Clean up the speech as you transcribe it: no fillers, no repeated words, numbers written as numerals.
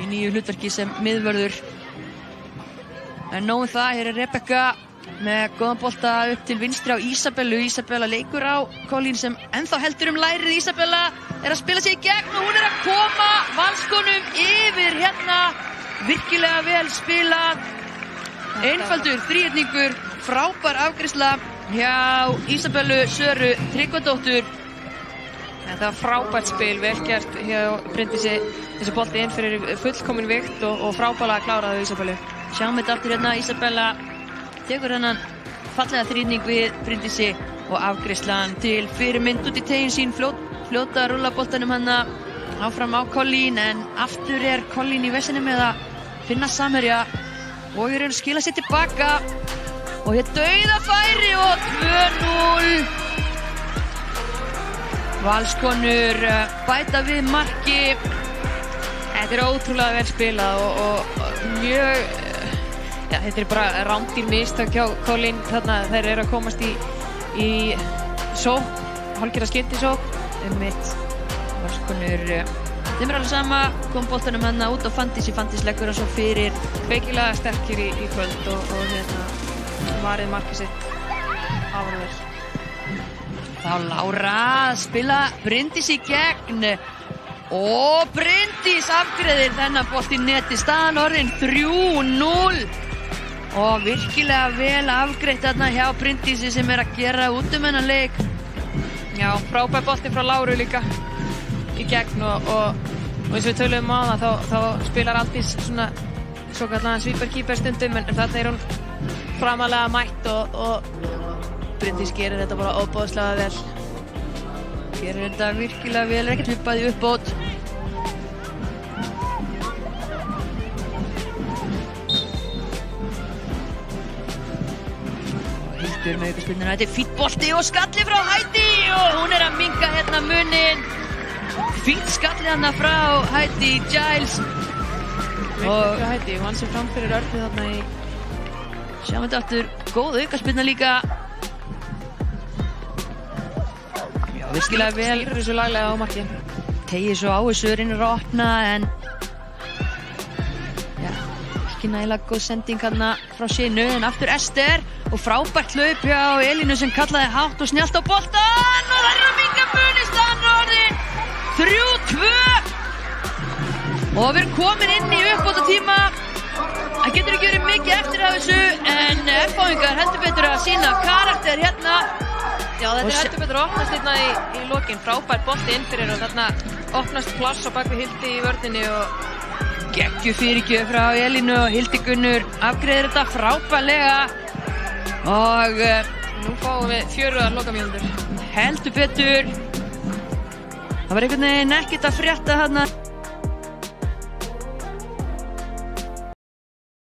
í nýju hlutverki sem miðvörður. En nóg það, hér Rebekka með góðan bolta upp til vinstri á Ísabellu. Ísabella leikur á Collín sem ennþá heldur lærið. Ísabella að spila sig í gegn og hún að koma Valskonum yfir hérna. Virkilega vel spilað. Einfaldur þríhyrningur, frábær afgreiðsla hjá Ísabellu Söru Tryggvadóttur. Það var frábært spil, vel gert hjá Bryndísi. Þessi bolti inn fyrir fullkomin vikt og frábærlega kláraði Ísabellu. Sjáum þetta aftur hérna, Ísabella tekur hennan fallega þríhyrning við Bryndísi og afgreiðslan til fyrirmynd út í tegin sín. Fljóta að rúlla boltanum hana áfram á Collín, en aftur Collín í veseni með að finna samherja og í raun skila sér tilbaka og hér dauðafæri og 2-0. Valskonur bæta við marki. Þetta ótrúlega vel spilað og mjög, þetta bara rándýr mistök hjá Collín. Þarna þeir að komast í sókn, hálfgerða skyntisókn. Valskonur, þeim alveg sama, kom boltanum hann út á Fanndísi. Fanndís leggur hann svo fyrir. Feikilega sterkir í kvöld og varið markið sitt afar vel. Þá Lára að spila Bryndís í gegn og Bryndís afgreiðir þennan bolt í neti. Staðan orðin 3-0 og virkilega vel afgreitt þarna hjá Bryndísi sem að gera út þennan leik. Já, frábær bolti frá Láru líka í gegn og eins og við töluðum á það þá spilar Aldís svona svo kallan sweeper-keeper stundum, en þarna hún framalega mætt og Bryndís gerir þetta bara óbóðslega vel. Gerir þetta virkilega vel, ekkert vippað í uppbót. Hildur með aukaspyrnuna, þetta fínn bolti og skalli frá Hædí og hún að minnka hérna munin. Fínt skalli hérna frá Hædí Giles. Og Hædí, hann sem framfyrir Örnu þarna í... Sjáum þetta aftur, góð aukaspyrna líka. Virkilega vel. Stýrir þessu laglega á markið. Tegir svo á þessu, reynir að opna, en ekki nægilega góð sending hérna frá Sinu, en aftur Ester og frábært hlaup hjá Elínu sem kallaði hátt og snjallt á boltann og það að minnka munið. Staðan orðin 3-2 og við erum komin inn í uppbótartíma. Það getur ekki verið mikið eftir af þessu, en F-fáingar heldur betur að sýna karakter hérna. Já, þetta heldur betur að opnast hérna í lokin. Frábær bolti inn fyrir og þarna opnast pláss á bak við Hildi í vörninni og geggju fyrirgjöf frá Elínu og Hildi Gunnur afgreiðir þetta frábærlega og nú fáum við 4 lokamínútur. Heldur betur. Það var einhvern veginn ekkert að frétta þarna.